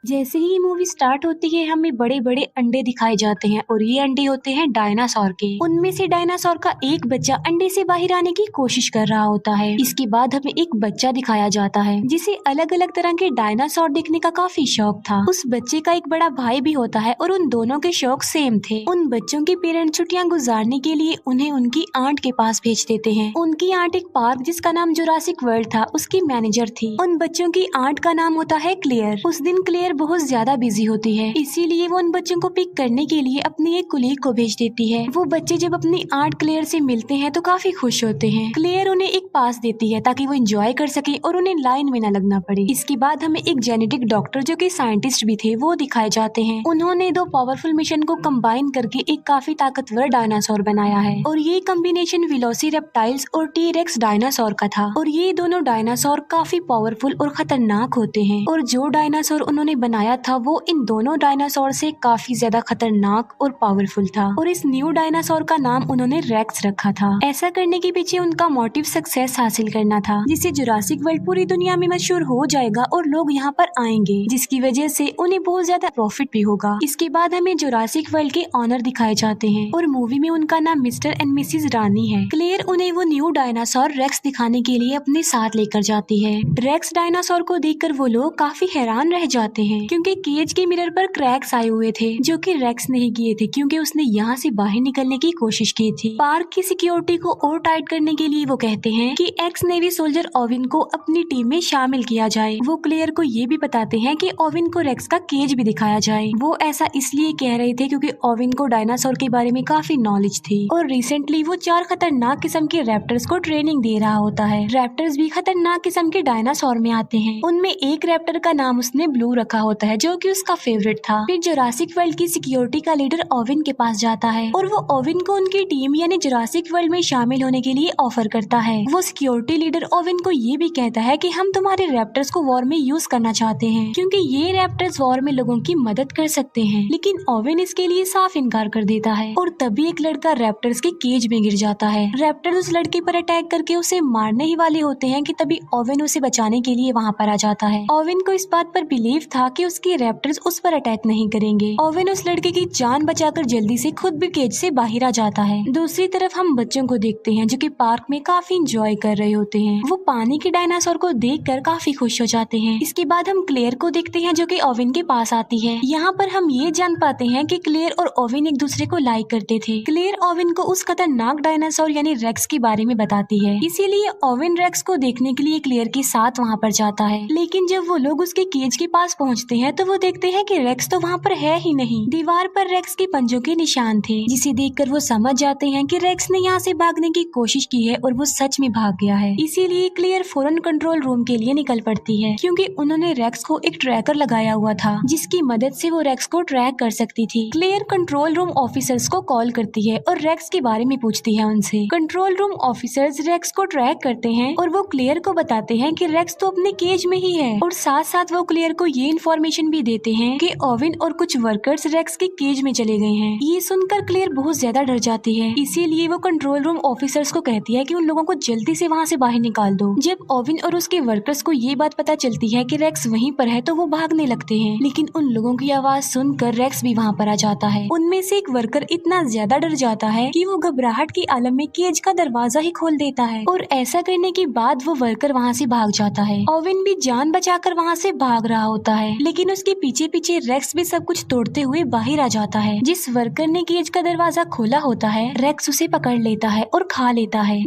जैसे ही ये movie start होती है हमें बड़े बड़े अंडे दिखाए जाते हैं और ये अंडे होते हैं डायनासोर के। उनमें से डायनासोर का एक बच्चा अंडे से बाहर आने की कोशिश कर रहा होता है। इसके बाद हमें एक बच्चा दिखाया जाता है जिसे अलग अलग तरह के डायनासोर देखने का काफी शौक था। उस बच्चे का एक बड़ा भाई भी होता है और उन दोनों के शौक सेम थे। उन बच्चों के पेरेंट्स छुट्टियां गुजारने के लिए उन्हें उनकी आंट के पास भेज देते हैं। उनकी आंट एक पार्क जिसका नाम जुरासिक वर्ल्ड था उसकी मैनेजर थी। उन बच्चों की आंट का नाम होता है क्लेयर। उस दिन क्लेयर बहुत ज्यादा बिजी होती है, इसीलिए वो उन बच्चों को पिक करने के लिए अपनी एक कुलीग को भेज देती है। वो बच्चे जब अपनी आंट क्लेयर से मिलते हैं तो काफी खुश होते हैं। क्लेयर उन्हें एक पास देती है ताकि वो एंजॉय कर सके और उन्हें लाइन में न लगना पड़े। इसके बाद हमें एक जेनेटिक डॉक्टर जो कि साइंटिस्ट भी थे वो दिखाए जाते हैं। उन्होंने दो पावरफुल मिशन को कंबाइन करके एक काफी ताकतवर डायनासोर बनाया है और ये कॉम्बिनेशन वेलोसिरेप्टाइल्स और टी-रेक्स डायनासोर का था। और ये दोनों डायनासोर काफी पावरफुल और खतरनाक होते हैं और जो डायनासोर उन्होंने बनाया था वो इन दोनों डायनासोर से काफी ज्यादा खतरनाक और पावरफुल था और इस न्यू डायनासोर का नाम उन्होंने रेक्स रखा था। ऐसा करने के पीछे उनका मोटिव सक्सेस हासिल करना था, जिससे जुरासिक वर्ल्ड पूरी दुनिया में मशहूर हो जाएगा और लोग यहाँ पर आएंगे, जिसकी वजह से उन्हें बहुत ज्यादा प्रॉफिट भी होगा। इसके बाद हमें जुरासिक वर्ल्ड के ऑनर दिखाए जाते हैं और मूवी में उनका नाम मिस्टर एंड मिसिज रानी है। क्लेयर उन्हें वो न्यू डायनासोर रेक्स दिखाने के लिए अपने साथ लेकर जाती है। रेक्स डायनासोर को देखकर वो लोग काफी हैरान रह जाते हैं क्योंकि केज के मिरर पर क्रैक्स आए हुए थे जो कि रेक्स नहीं किए थे क्योंकि उसने यहाँ से बाहर निकलने की कोशिश की थी। पार्क की सिक्योरिटी को और टाइट करने के लिए वो कहते हैं कि एक्स नेवी सोल्जर ओविन को अपनी टीम में शामिल किया जाए। वो क्लेयर को ये भी बताते हैं कि ओविन को रेक्स का केज भी दिखाया जाए। वो ऐसा इसलिए कह रहे थे क्योंकि ओविन को डायनासोर के बारे में काफी नॉलेज थी और रिसेंटली वो 4 खतरनाक किस्म के रैप्टर्स को ट्रेनिंग दे रहा होता है। रैप्टर्स भी खतरनाक किस्म के डायनासोर में आते हैं। उनमें एक रैप्टर का नाम उसने ब्लू रखा होता है जो कि उसका फेवरेट था। फिर जुरासिक वर्ल्ड की सिक्योरिटी का लीडर ओविन के पास जाता है और वो ओविन को उनकी टीम यानी जुरासिक वर्ल्ड में शामिल होने के लिए ऑफर करता है। वो सिक्योरिटी लीडर ओविन को ये भी कहता है कि हम तुम्हारे रैप्टर्स को वॉर में यूज करना चाहते हैं क्योंकि ये रैप्टर्स वॉर में लोगों की मदद कर सकते हैं। लेकिन ओविन इसके लिए साफ इनकार कर देता है और तभी एक लड़का रैप्टर्स के केज में गिर जाता है। रैप्टर उस लड़के पर अटैक करके उसे मारने ही वाले होते हैं कि तभी ओविन उसे बचाने के लिए वहाँ पर आ जाता है। ओविन को इस बात पर बिलीव था कि उसके रैप्टर्स उस पर अटैक नहीं करेंगे। ओविन उस लड़के की जान बचाकर जल्दी से खुद भी केज से बाहर आ जाता है। दूसरी तरफ हम बच्चों को देखते हैं जो कि पार्क में काफी इंजॉय कर रहे होते हैं। वो पानी के डायनासोर को देखकर काफी खुश हो जाते हैं। इसके बाद हम क्लेयर को देखते हैं जो कि ओविन के पास आती है। यहाँ पर हम ये जान पाते हैं कि क्लेयर और ओविन एक दूसरे को लाइक करते थे। क्लेयर ओविन को उस खतरनाक डायनासोर यानी रेक्स के बारे में बताती है, इसीलिए ओविन रेक्स को देखने के लिए क्लेयर के साथ वहाँ पर जाता है। लेकिन जब वो लोग उसके केज के पास पहुँचते हैं तो वो देखते हैं कि रेक्स तो वहाँ पर है ही नहीं। दीवार पर रेक्स के पंजों के निशान थे, जिसे देखकर वो समझ जाते हैं कि रेक्स ने यहाँ से भागने की कोशिश की है और वो सच में भाग गया है। इसीलिए क्लेयर फौरन कंट्रोल रूम के लिए निकल पड़ती है क्योंकि उन्होंने रेक्स को एक ट्रैकर लगाया हुआ था जिसकी मदद से वो रेक्स को ट्रैक कर सकती थी। क्लेयर कंट्रोल रूम ऑफिसर्स को कॉल करती है और रेक्स के बारे में पूछती है उनसे। कंट्रोल रूम ऑफिसर्स रेक्स को ट्रैक करते हैं और वो क्लेयर को बताते हैं कि रेक्स तो अपने केज में ही है और साथ साथ वो क्लेयर को ये इन्फॉर्मेशन भी देते हैं कि ओविन और कुछ वर्कर्स रेक्स के केज में चले गए हैं। ये सुनकर क्लेयर बहुत ज्यादा डर जाती है, इसीलिए वो कंट्रोल रूम ऑफिसर्स को कहती है कि उन लोगों को जल्दी से वहाँ से बाहर निकाल दो। जब ओविन और उसके वर्कर्स को ये बात पता चलती है कि रेक्स वहीं पर है तो वो भागने लगते हैं, लेकिन उन लोगों की आवाज सुनकर रेक्स भी वहाँ पर आ जाता है। उनमें से एक वर्कर इतना ज्यादा डर जाता है कि वो घबराहट की आलम में केज का दरवाजा ही खोल देता है और ऐसा करने के बाद वो वर्कर वहाँ से भाग जाता है। ओविन भी जान बचाकर वहाँ से भाग रहा होता है, लेकिन उसके पीछे पीछे रेक्स भी सब कुछ तोड़ते हुए बाहर आ जाता है। जिस वर्कर ने केज का दरवाजा खोला होता है रेक्स उसे पकड़ लेता है और खा लेता है।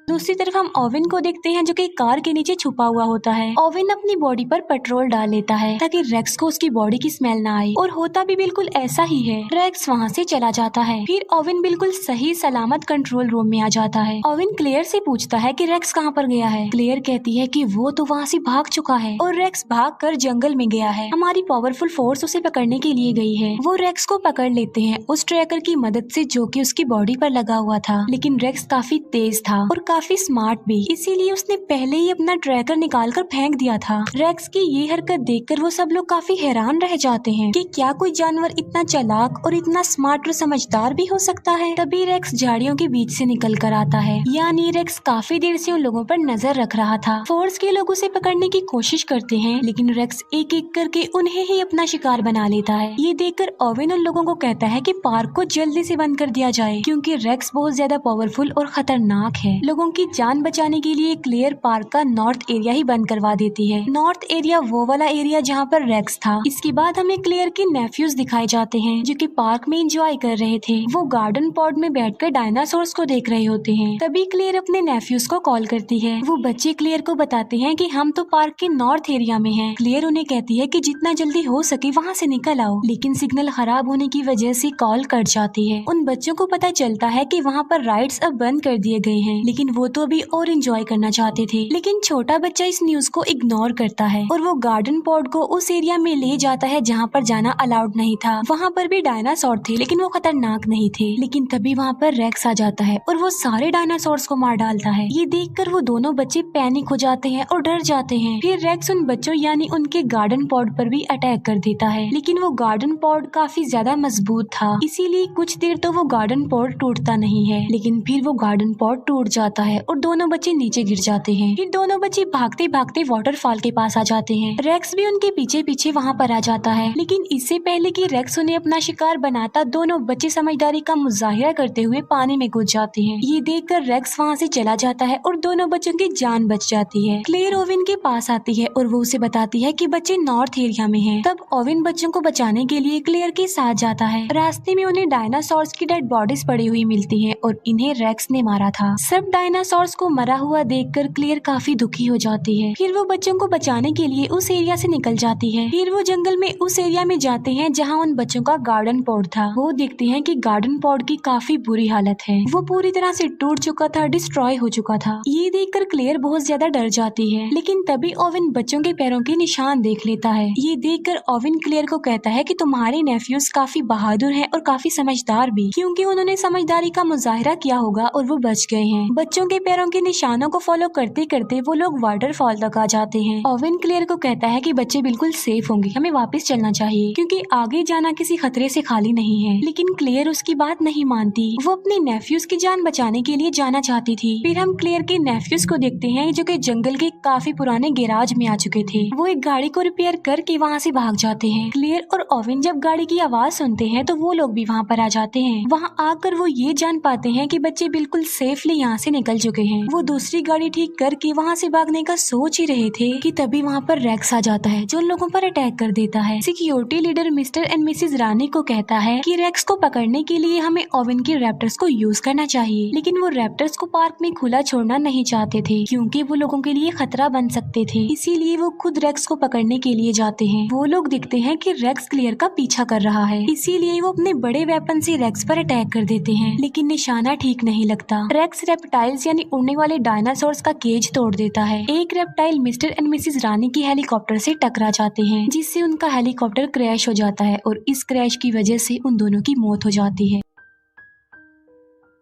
दूसरी तरफ हम ओविन को देखते हैं जो कि कार के नीचे छुपा हुआ होता है। ओविन अपनी बॉडी पर पेट्रोल डाल लेता है ताकि रेक्स को उसकी बॉडी की स्मेल ना आए और होता भी बिल्कुल ऐसा ही है। रेक्स वहाँ से चला जाता है। फिर ओविन बिल्कुल सही सलामत कंट्रोल रूम में आ जाता है। ओविन क्लेयर से पूछता है कि रेक्स कहाँ पर गया है। क्लेयर कहती है कि वो तो वहाँ से भाग चुका है और रेक्स भाग कर जंगल में गया है। हमारी पावरफुल फोर्स उसे पकड़ने के लिए गई है। वो रेक्स को पकड़ लेते हैं उस ट्रैकर की मदद से जो कि उसकी बॉडी पर लगा हुआ था, लेकिन रेक्स काफी तेज था और काफी स्मार्ट भी, इसीलिए उसने पहले ही अपना ट्रैकर निकाल कर फेंक दिया था। रेक्स की ये हरकत देखकर वो सब लोग काफी हैरान रह जाते हैं कि क्या कोई जानवर इतना चालाक और इतना स्मार्ट और समझदार भी हो सकता है। तभी रेक्स झाड़ियों के बीच से निकल कर आता है, यानी रेक्स काफी देर से उन लोगों पर नजर रख रहा था। फोर्स के लोग उसे पकड़ने की कोशिश करते हैं, लेकिन रेक्स एक एक करके उन्हें ही अपना शिकार बना लेता है। ये देखकर ओवेन उन लोगों को कहता है कि पार्क को जल्दी से बंद कर दिया जाए, क्योंकि रेक्स बहुत ज्यादा पावरफुल और खतरनाक है। लोगों की जान बचाने के लिए क्लेयर पार्क का नॉर्थ एरिया ही बंद करवा देती है। नॉर्थ एरिया वो वाला एरिया जहाँ पर रेक्स था। इसके बाद हमें क्लेयर के नेफ्यूज दिखाए जाते हैं, जो कि पार्क में एंजॉय कर रहे थे। वो गार्डन पॉड में बैठकर डायनासोर्स को देख रहे होते हैं। तभी क्लेयर अपने नेफ्यूज को कॉल करती है। वो बच्चे क्लेयर को बताते हैं कि हम तो पार्क के नॉर्थ एरिया में हैं। क्लेयर उन्हें कहती है कि जितना जल्दी हो सके वहाँ से निकल आओ, लेकिन सिग्नल खराब होने की वजह से कॉल कट जाती है। उन बच्चों को पता चलता है कि वहाँ पर राइड्स अब बंद कर दिए गए हैं, लेकिन वो तो अभी और एंजॉय करना चाहते थे। लेकिन छोटा बच्चा इस न्यूज को इग्नोर करता है और वो गार्डन पॉड को उस एरिया में ले जाता है जहाँ पर जाना अलाउड नहीं था। वहाँ पर भी डायनासोर थे, लेकिन वो खतरनाक नहीं थे। लेकिन तभी वहाँ पर रेक्स आ जाता है और वो सारे डायनासोर्स को मार डालता है। ये देखकर वो दोनों बच्चे पैनिक हो जाते हैं और डर जाते हैं। फिर रेक्स उन बच्चों यानी उनके गार्डन पॉड पर भी अटैक कर देता है, लेकिन वो गार्डन पॉड काफी ज्यादा मजबूत था, इसीलिए कुछ देर तो वो गार्डन पॉड टूटता नहीं है। लेकिन फिर वो गार्डन पॉड टूट जाता है और दोनों बच्चे नीचे गिर जाते हैं। फिर दोनों बच्चे भागते भागते वाटरफॉल के पास आ जाते हैं। रेक्स भी उनके पीछे पीछे वहाँ पर आ जाता है, लेकिन इससे पहले कि रेक्स उन्हें अपना शिकार बनाता, दोनों बच्चे समझदारी का मुजाहिरा करते हुए पानी में कूद जाते हैं। ये देखकर रेक्स वहाँ से चला जाता है और दोनों बच्चों की जान बच जाती है। क्लेयर ओवेन के पास आती है और वो उसे बताती है कि बच्चे नॉर्थ एरिया में हैं। तब ओवेन बच्चों को बचाने के लिए क्लेयर के साथ जाता है। रास्ते में उन्हें डायनासोर्स की डेड बॉडीज पड़ी हुई मिलती है और इन्हें रेक्स ने मारा था। सब डायनासोर्स को मरा हुआ देखकर क्लेयर काफी दुखी हो जाती है। फिर वो बच्चों को बचाने के लिए उस एरिया से निकल जाती है। फिर वो जंगल में उस एरिया में जाते हैं जहाँ उन बच्चों का गार्डन पॉड था। वो देखते हैं कि गार्डन पॉड की काफी बुरी हालत है, वो पूरी तरह से टूट चुका था, डिस्ट्रॉय हो चुका था। ये देखकर क्लेयर बहुत ज्यादा डर जाती है, लेकिन तभी ओवेन बच्चों के पैरों के निशान देख लेता है। ये देखकर ओवेन क्लेयर को कहता है कि तुम्हारे नेफ्यूज काफी बहादुर हैं और काफी समझदार भी, क्योंकि उन्होंने समझदारी का मुजाहिरा किया होगा और वो बच गए हैं। बच्चों के पैरों के निशानों को फॉलो करते करते वो लोग वाटरफॉल तक आ जाते हैं। ओवेन क्लेयर को कहता है कि बच्चे बिल्कुल सेफ होंगे, हमें वापस चलना चाहिए, क्योंकि आगे जाना किसी खतरे से खाली नहीं है। लेकिन क्लेयर उसकी बात नहीं मानती। वो अपने नेफ्यूज की जान बचाने के लिए जाना चाहती थी। फिर हम क्लेयर के नेफ्यूज को देखते हैं, जो कि जंगल के काफी पुराने गैराज में आ चुके थे। वो एक गाड़ी को रिपेयर करके वहाँ से भाग जाते हैं। क्लेयर और ओवेन जब गाड़ी की आवाज सुनते हैं तो वो लोग भी वहाँ पर आ जाते हैं। वहाँ आकर वो ये जान पाते हैं कि बच्चे बिल्कुल सेफली यहाँ से निकल चुके हैं। वो दूसरी गाड़ी ठीक करके वहाँ से भागने का सोच ही रहे थे कि तभी वहाँ पर रेक्स आ जाता है, जो लोगों पर अटैक कर देता है। Security leader mister and Mrs Rani को कहता है कि रेक्स को पकड़ने के लिए हमें ओवेन के रैप्टर्स को यूज करना चाहिए, लेकिन वो रैप्टर्स को पार्क में खुला छोड़ना नहीं चाहते थे, क्योंकि वो लोगों के लिए खतरा बन सकते थे। इसीलिए वो खुद रेक्स को पकड़ने के लिए जाते हैं। वो लोग दिखते हैं कि रेक्स क्लेयर का पीछा कर रहा है, इसीलिए वो अपने बड़े वेपन से रेक्स पर अटैक कर देते हैं, लेकिन निशाना ठीक नहीं लगता। रेक्स रेप्टाइल्स यानी उड़ने वाले डायनासोर्स का केज तोड़ देता है। एक रेप्टाइल मिस्टर एंड मिसेस रानी की हेलीकॉप्टर से टकरा जाते हैं, जिससे उनका हेलीकॉप्टर क्रैश हो जाता है और इस क्रैश की वजह से उन दोनों की मौत हो जाती है।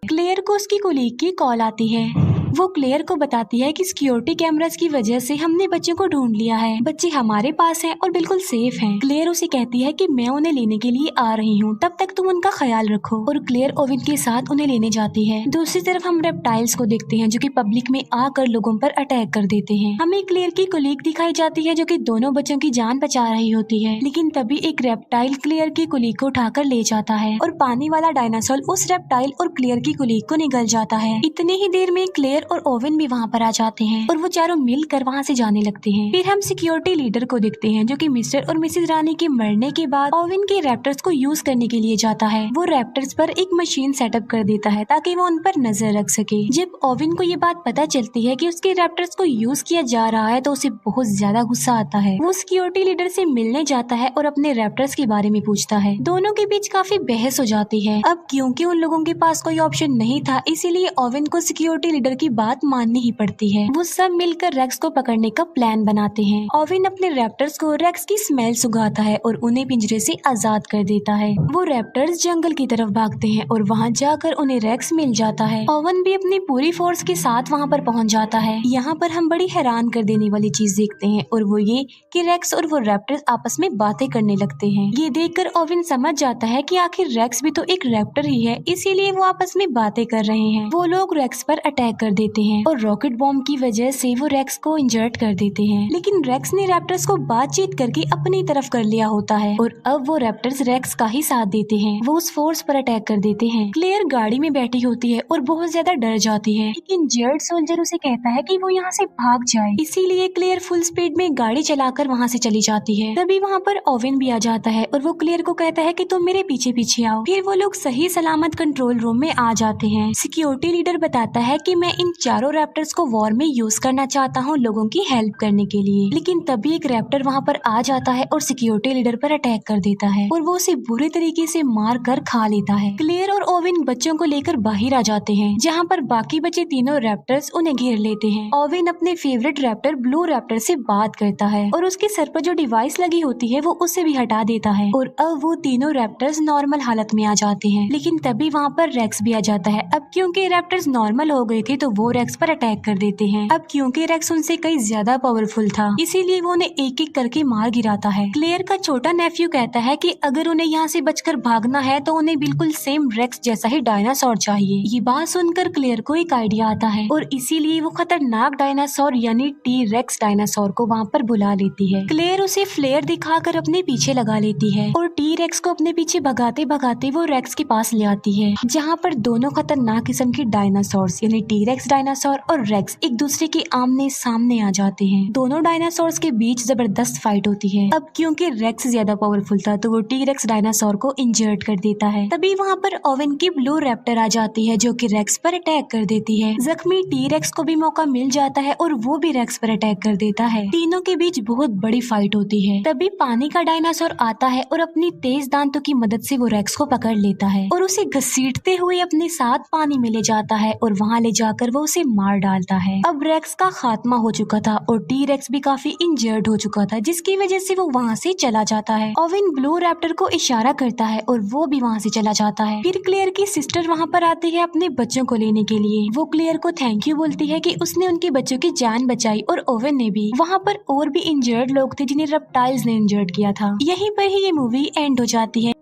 क्लेयर को उसकी कोलीग की कॉल आती है। वो क्लेयर को बताती है कि सिक्योरिटी कैमरास की वजह से हमने बच्चों को ढूंढ लिया है, बच्चे हमारे पास हैं और बिल्कुल सेफ हैं। क्लेयर उसे कहती है कि मैं उन्हें लेने के लिए आ रही हूँ, तब तक तुम उनका ख्याल रखो, और क्लेयर ओवेन के साथ उन्हें लेने जाती है। दूसरी तरफ हम रेप्टाइल्स को देखते हैं, जो कि पब्लिक में आकर लोगों पर अटैक कर देते हैं। हमें क्लेयर की कोलीग दिखाई जाती है, जो कि दोनों बच्चों की जान बचा रही होती है, लेकिन तभी एक रेप्टाइल क्लेयर की कोलीग को उठाकर ले जाता है और पानी वाला डायनासोर उस रेप्टाइल और क्लेयर की कोलीग को निगल जाता है। इतनी ही देर में क्लेयर और ओवेन भी वहाँ पर आ जाते हैं और वो चारों मिलकर वहाँ से जाने लगते हैं। फिर हम सिक्योरिटी लीडर को देखते हैं, जो कि मिस्टर और मिसेस रानी के मरने के बाद ओवेन के रैप्टर्स को यूज करने के लिए जाता है। वो रैप्टर्स पर एक मशीन सेटअप कर देता है ताकि वो उन पर नजर रख सके। जब ओवेन को ये बात पता चलती है कि उसके रैप्टर्स को यूज किया जा रहा है तो उसे बहुत ज्यादा गुस्सा आता है। वो सिक्योरिटी लीडर से मिलने जाता है और अपने रैप्टर्स के बारे में पूछता है। दोनों के बीच काफी बहस हो जाती है। अब क्योंकि उन लोगों के पास कोई ऑप्शन नहीं था, इसीलिए ओवेन को सिक्योरिटी लीडर की बात माननी ही पड़ती है। वो सब मिलकर रेक्स को पकड़ने का प्लान बनाते हैं। ओवेन अपने रैप्टर्स को रेक्स की स्मेल सुंघाता है और उन्हें पिंजरे से आजाद कर देता है। वो रैप्टर्स जंगल की तरफ भागते हैं और वहाँ जाकर उन्हें रेक्स मिल जाता है। ओवेन भी अपनी पूरी फोर्स के साथ वहाँ पर पहुँच जाता है। यहाँ पर हम बड़ी हैरान कर देने वाली चीज देखते हैं और वो ये कि रेक्स और वो रैप्टर्स आपस में बातें करने लगते हैं। ये देखकर ओवेन समझ जाता है कि आखिर रेक्स भी तो एक रैप्टर ही है, इसीलिए वो आपस में बातें कर रहे हैं। वो लोग रेक्स पर अटैक कर देते हैं और रॉकेट बॉम्ब की वजह से वो रेक्स को इंजर्ड कर देते हैं। लेकिन रेक्स ने रैप्टर्स को बातचीत करके अपनी तरफ कर लिया होता है और अब वो रैप्टर्स रेक्स का ही साथ देते हैं। वो उस फोर्स पर अटैक कर देते हैं। क्लेयर गाड़ी में बैठी होती है और बहुत ज्यादा डर जाती है, लेकिन जेड सोल्जर उसे कहता है कि वो यहाँ से भाग जाए। इसीलिए क्लेयर फुल स्पीड में गाड़ी चलाकर वहाँ से चली जाती है। तभी वहाँ पर ओवेन भी आ जाता है और वो क्लेयर को कहता है कि तुम मेरे पीछे पीछे आओ। फिर वो लोग सही सलामत कंट्रोल रूम में आ जाते हैं। सिक्योरिटी लीडर बताता है कि मैं इन चारों रैप्टर्स को वॉर में यूज करना चाहता हूँ लोगों की हेल्प करने के लिए। लेकिन तभी एक रैप्टर वहाँ पर आ जाता है और सिक्योरिटी लीडर पर अटैक कर देता है और वो उसे बुरी तरीके से मार कर खा लेता है। क्लेयर और ओवेन बच्चों को लेकर बाहर आ जाते हैं, जहाँ पर बाकी बचे तीनों रैप्टर्स उन्हें घेर लेते हैं। ओवेन अपने फेवरेट रैप्टर ब्लू रैप्टर से बात करता है और उसके सर पर जो डिवाइस लगी होती है वो उसे भी हटा देता है और अब वो तीनों रैप्टर्स नॉर्मल हालत में आ जाते हैं। लेकिन तभी वहाँ पर रेक्स भी आ जाता है। अब क्योंकि रैप्टर्स नॉर्मल हो गए थे तो वो रेक्स पर अटैक कर देते हैं। अब क्योंकि रेक्स उनसे कई ज्यादा पावरफुल था, इसीलिए वो उन्हें एक एक करके मार गिराता है। क्लेयर का छोटा नेफ्यू कहता है कि अगर उन्हें यहाँ से बचकर भागना है तो उन्हें बिल्कुल सेम रेक्स जैसा ही डायनासोर चाहिए। ये बात सुनकर क्लेयर को एक आइडिया आता है और इसीलिए वो खतरनाक डायनासोर यानी टी रेक्स डायनासोर को वहाँ पर बुला लेती है। क्लेयर उसे फ्लेयर दिखाकर अपने पीछे लगा लेती है और टी रेक्स को अपने पीछे भगाते भगाते वो रेक्स के पास ले आती है, जहाँ पर दोनों खतरनाक किस्म के डायनासोर्स यानी टी रेक्स डायनासोर और रेक्स एक दूसरे के आमने सामने आ जाते हैं। दोनों डायनासोर्स के बीच जबरदस्त फाइट होती है। अब क्योंकि रेक्स ज्यादा पावरफुल था तो वो टी रेक्स डायनासोर को इंजर्ड कर देता है। तभी वहाँ पर ओवेन की ब्लू रैप्टर आ जाती है जो कि रेक्स पर अटैक कर देती है। जख्मी टी रेक्स को भी मौका मिल जाता है और वो भी रेक्स पर अटैक कर देता है। तीनों के बीच बहुत बड़ी फाइट होती है। तभी पानी का डायनासोर आता है और अपनी तेज दांतों की मदद से वो रेक्स को पकड़ लेता है और उसे घसीटते हुए अपने साथ पानी में ले जाता है और वहाँ ले जाकर वो उसे मार डालता है। अब रेक्स का खात्मा हो चुका था और टी रेक्स भी काफी इंजर्ड हो चुका था, जिसकी वजह से वो वहाँ से चला जाता है। ओवेन ब्लू रैप्टर को इशारा करता है और वो भी वहाँ से चला जाता है। फिर क्लेयर की सिस्टर वहाँ पर आती है अपने बच्चों को लेने के लिए। वो क्लेयर को थैंक यू बोलती है कि उसने उनके बच्चों की जान बचाई और ओवेन ने भी। वहाँ पर और भी इंजर्ड लोग थे जिन्हें रेप्टाइल्स ने इंजर्ड किया था। यहीं पर ही ये मूवी एंड हो जाती है।